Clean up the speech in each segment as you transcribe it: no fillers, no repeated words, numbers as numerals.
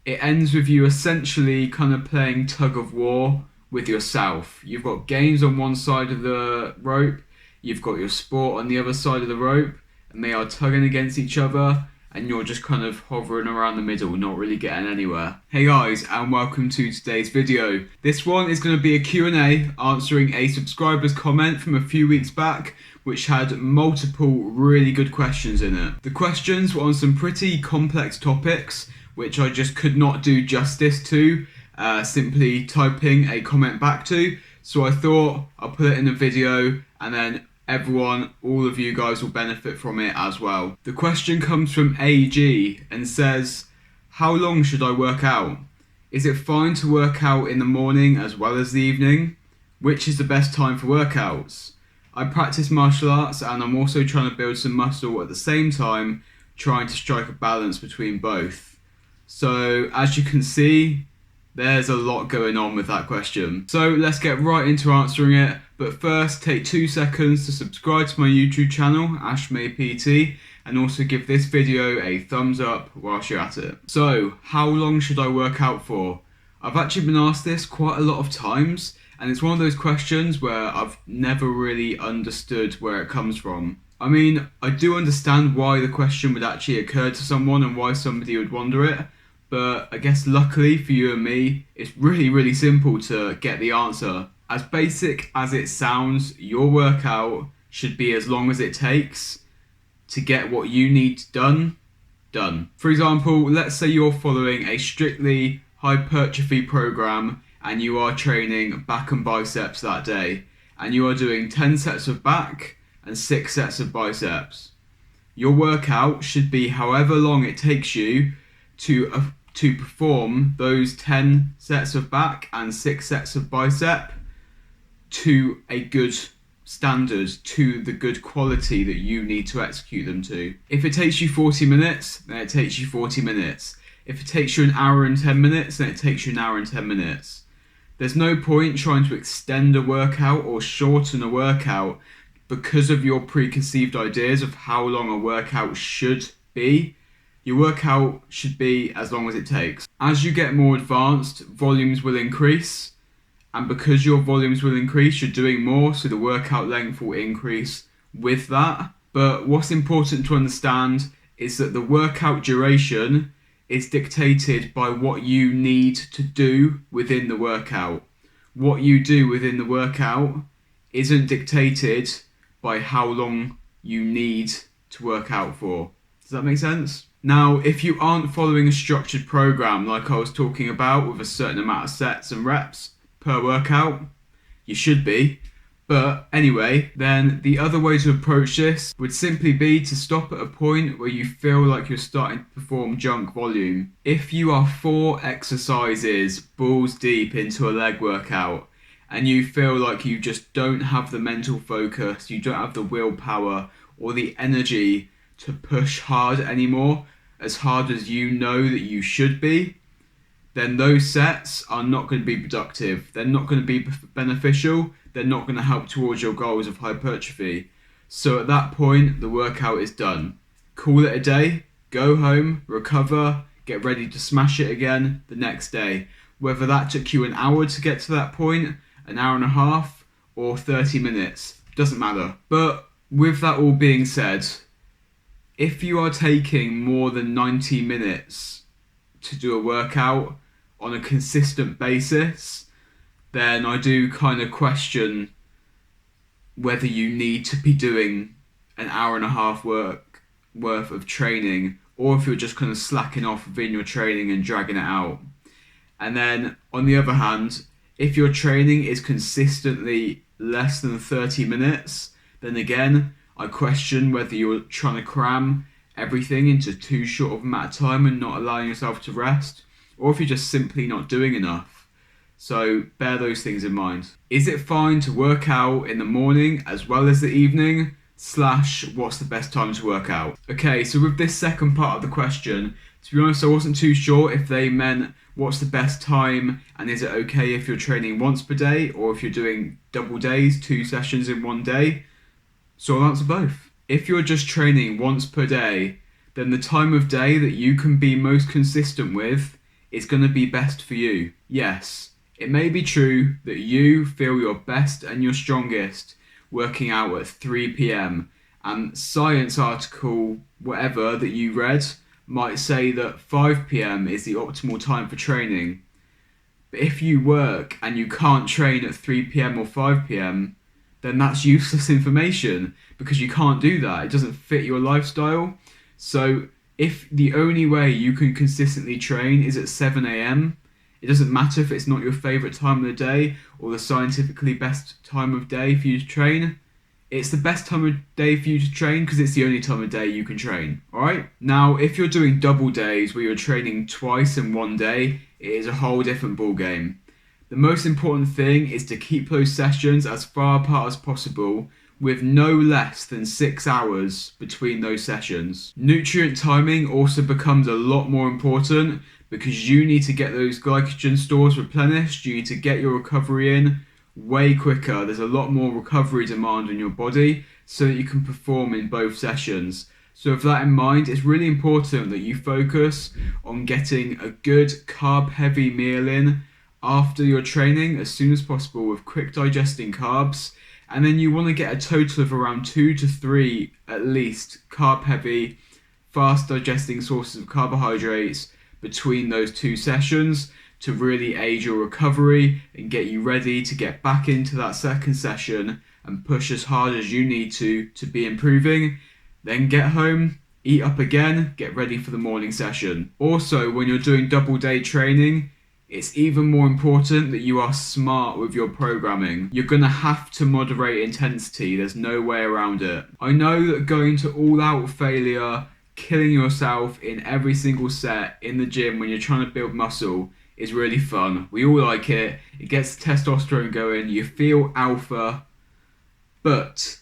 it ends with you essentially kind of playing tug of war with yourself. You've got games on one side of the rope, you've got your sport on the other side of the rope, and they are tugging against each other, and you're just kind of hovering around the middle, not really getting anywhere. Hey guys, and welcome to today's video. This one is going to be a Q&A answering a subscriber's comment from a few weeks back, which had multiple really good questions in it. The questions were on some pretty complex topics, which I just could not do justice to simply typing a comment back to. So I thought I'll put it in a video, and then everyone, all of you guys will benefit from it as well. The question comes from AG and says, how long should I work out? Is it fine to work out in the morning as well as the evening? Which is the best time for workouts? I practice martial arts and I'm also trying to build some muscle at the same time, trying to strike a balance between both. So as you can see, there's a lot going on with that question. So let's get right into answering it. But first, take 2 seconds to subscribe to my YouTube channel, AshMayPT, and also give this video a thumbs up whilst you're at it. So, how long should I work out for? I've actually been asked this quite a lot of times, and it's one of those questions where I've never really understood where it comes from. I mean, I do understand why the question would actually occur to someone and why somebody would wonder it, but I guess luckily for you and me, it's really simple to get the answer. As basic as it sounds, your workout should be as long as it takes to get what you need done. For example, let's say you're following a strictly hypertrophy program and you are training back and biceps that day, and you are doing 10 sets of back and 6 sets of biceps. Your workout should be however long it takes you to perform those 10 sets of back and 6 sets of bicep to a good standard, to the good quality that you need to execute them to. If it takes you 40 minutes, then it takes you 40 minutes. If it takes you an hour and 10 minutes, then it takes you an hour and 10 minutes. There's no point trying to extend a workout or shorten a workout because of your preconceived ideas of how long a workout should be. Your workout should be as long as it takes. As you get more advanced, volumes will increase. And because your volumes will increase, you're doing more, so the workout length will increase with that. But what's important to understand is that the workout duration is dictated by what you need to do within the workout. What you do within the workout isn't dictated by how long you need to work out for. Does that make sense? Now, if you aren't following a structured program like I was talking about with a certain amount of sets and reps per workout, you should be. But anyway, then the other way to approach this would simply be to stop at a point where you feel like you're starting to perform junk volume. If you are 4 exercises balls deep into a leg workout and you feel like you just don't have the mental focus, you don't have the willpower or the energy to push hard anymore, as hard as you know that you should be, then those sets are not going to be productive. They're not going to be beneficial. They're not going to help towards your goals of hypertrophy. So at that point, the workout is done. Call it a day, go home, recover, get ready to smash it again the next day. Whether that took you an hour to get to that point, an hour and a half, or 30 minutes, doesn't matter. But with that all being said, if you are taking more than 90 minutes to do a workout on a consistent basis, then I do kind of question whether you need to be doing an hour and a half worth of training, or if you're just kind of slacking off within your training and dragging it out. And then on the other hand, if your training is consistently less than 30 minutes, then again, I question whether you're trying to cram everything into too short of amount of time and not allowing yourself to rest, or if you're just simply not doing enough. So bear those things in mind. Is it fine to work out in the morning as well as the evening? / what's the best time to work out? Okay, so with this second part of the question, to be honest, I wasn't too sure if they meant what's the best time and is it okay if you're training once per day or if you're doing double days, 2 sessions in one day. So I'll answer both. If you're just training once per day, then the time of day that you can be most consistent with is going to be best for you. Yes, it may be true that you feel your best and your strongest working out at 3 p.m. and science article, whatever that you read, might say that 5 p.m. is the optimal time for training. But if you work and you can't train at 3 p.m. or 5 p.m., then that's useless information because you can't do that. It doesn't fit your lifestyle. So if the only way you can consistently train is at 7 a.m., it doesn't matter if it's not your favourite time of the day or the scientifically best time of day for you to train. It's the best time of day for you to train because it's the only time of day you can train. Alright? Now, if you're doing double days where you're training twice in one day, it is a whole different ballgame. The most important thing is to keep those sessions as far apart as possible with no less than 6 hours between those sessions. Nutrient timing also becomes a lot more important because you need to get those glycogen stores replenished, you need to get your recovery in way quicker. There's a lot more recovery demand on your body so that you can perform in both sessions. So with that in mind, it's really important that you focus on getting a good carb-heavy meal in after your training as soon as possible with quick digesting carbs, and then you want to get a total of around 2 to 3 at least carb-heavy, fast digesting sources of carbohydrates between those two sessions to really aid your recovery and get you ready to get back into that second session and push as hard as you need to be improving. Then get home, eat up again, get ready for the morning session. Also, when you're doing double day training, it's even more important that you are smart with your programming. You're going to have to moderate intensity, there's no way around it. I know that going to all out failure, killing yourself in every single set in the gym when you're trying to build muscle is really fun. We all like it. It gets testosterone going. You feel alpha. But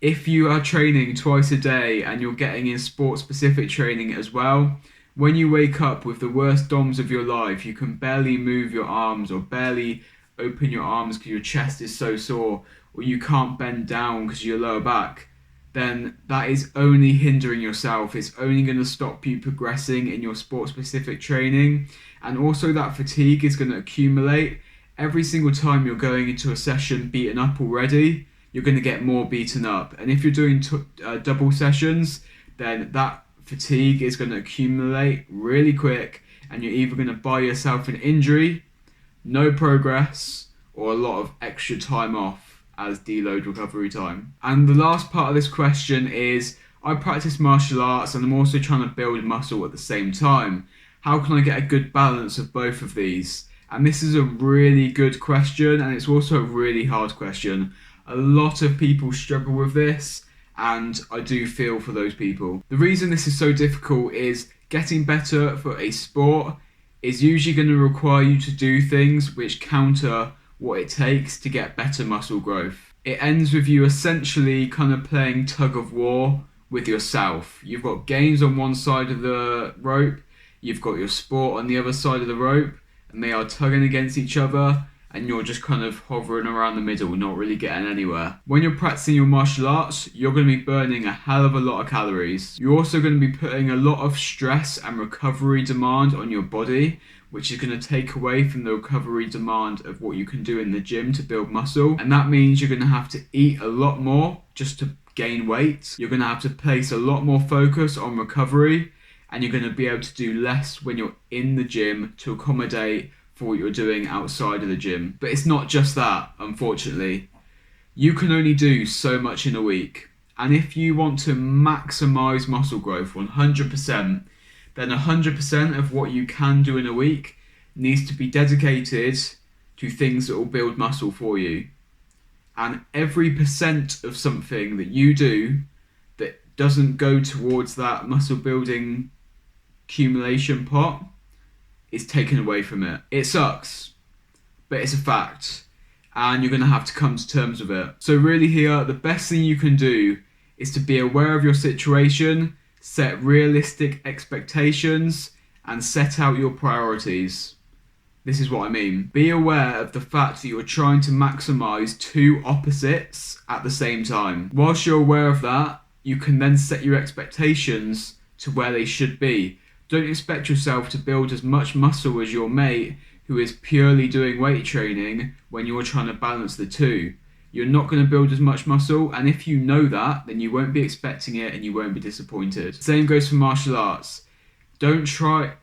if you are training twice a day and you're getting in sport-specific training as well, when you wake up with the worst DOMs of your life, you can barely move your arms or barely open your arms because your chest is so sore, or you can't bend down because of your lower back, then that is only hindering yourself. It's only going to stop you progressing in your sport-specific training. And also that fatigue is going to accumulate. Every single time you're going into a session beaten up already, you're going to get more beaten up. And if you're doing double sessions, then that fatigue is going to accumulate really quick and you're either going to buy yourself an injury, no progress, or a lot of extra time off as deload recovery time. And the last part of this question is, I practice martial arts and I'm also trying to build muscle at the same time. How can I get a good balance of both of these? And this is a really good question, and it's also a really hard question. A lot of people struggle with this, and I do feel for those people. The reason this is so difficult is getting better for a sport is usually going to require you to do things which counter what it takes to get better muscle growth. It ends with you essentially kind of playing tug of war with yourself. You've got gains on one side of the rope, you've got your sport on the other side of the rope, and they are tugging against each other, and you're just kind of hovering around the middle, not really getting anywhere. When you're practicing your martial arts, you're going to be burning a hell of a lot of calories. You're also going to be putting a lot of stress and recovery demand on your body, which is going to take away from the recovery demand of what you can do in the gym to build muscle. And that means you're going to have to eat a lot more just to gain weight. You're going to have to place a lot more focus on recovery, and you're going to be able to do less when you're in the gym to accommodate for what you're doing outside of the gym. But it's not just that, unfortunately. You can only do so much in a week. And if you want to maximize muscle growth 100%, then 100% of what you can do in a week needs to be dedicated to things that will build muscle for you. And every percent of something that you do that doesn't go towards that muscle building accumulation pot is taken away from it. It sucks, but it's a fact, and you're going to have to come to terms with it. So really here, the best thing you can do is to be aware of your situation, set realistic expectations, and set out your priorities. This is what I mean. Be aware of the fact that you're trying to maximize two opposites at the same time. Whilst you're aware of that, you can then set your expectations to where they should be. Don't expect yourself to build as much muscle as your mate who is purely doing weight training when you're trying to balance the two. You're not going to build as much muscle, and if you know that, then you won't be expecting it and you won't be disappointed. Same goes for martial arts. Don't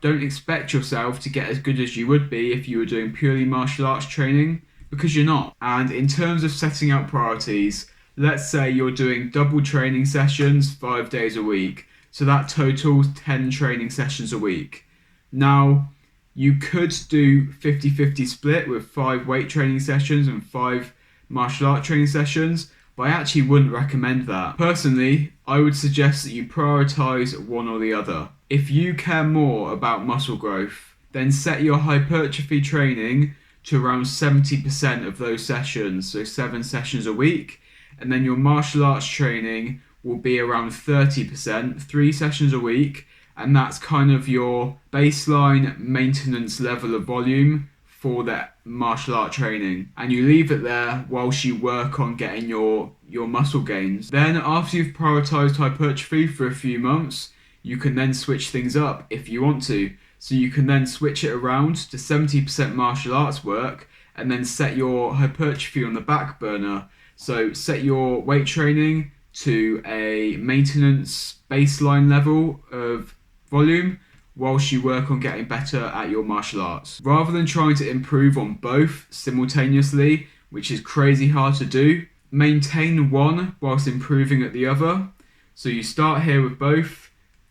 expect yourself to get as good as you would be if you were doing purely martial arts training, because you're not. And in terms of setting out priorities, let's say you're doing double training sessions 5 days a week. So that totals 10 training sessions a week. Now, you could do 50-50 split with 5 weight training sessions and 5 martial art training sessions, but I actually wouldn't recommend that. Personally, I would suggest that you prioritize one or the other. If you care more about muscle growth, then set your hypertrophy training to around 70% of those sessions, so 7 sessions a week, and then your martial arts training will be around 30%, 3 sessions a week, and that's kind of your baseline maintenance level of volume for that martial art training. And you leave it there whilst you work on getting your muscle gains. Then after you've prioritized hypertrophy for a few months, you can then switch things up if you want to. So you can then switch it around to 70% martial arts work and then set your hypertrophy on the back burner. So set your weight training to a maintenance baseline level of volume whilst you work on getting better at your martial arts. Rather than trying to improve on both simultaneously, which is crazy hard to do, maintain one whilst improving at the other. So you start here with both,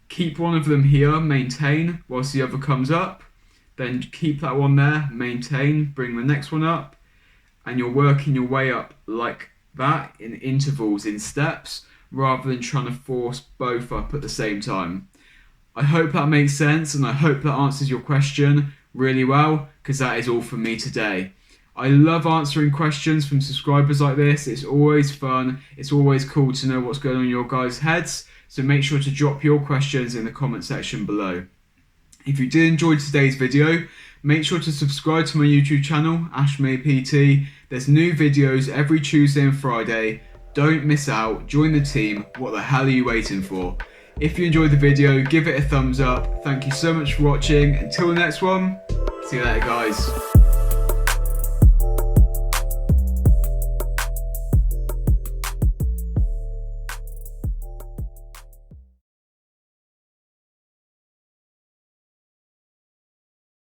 keep one of them here, maintain, whilst the other comes up, then keep that one there, maintain, bring the next one up, and you're working your way up like that in intervals, in steps, rather than trying to force both up at the same time. I hope that makes sense, and I hope that answers your question really well, because that is all from me today. I love answering questions from subscribers like this. It's always fun. It's always cool to know what's going on in your guys' heads. So make sure to drop your questions in the comment section below. If you did enjoy today's video, make sure to subscribe to my YouTube channel, AshMayPT. There's new videos every Tuesday and Friday. Don't miss out. Join the team. What the hell are you waiting for? If you enjoyed the video, give it a thumbs up. Thank you so much for watching. Until the next one, see you later, guys.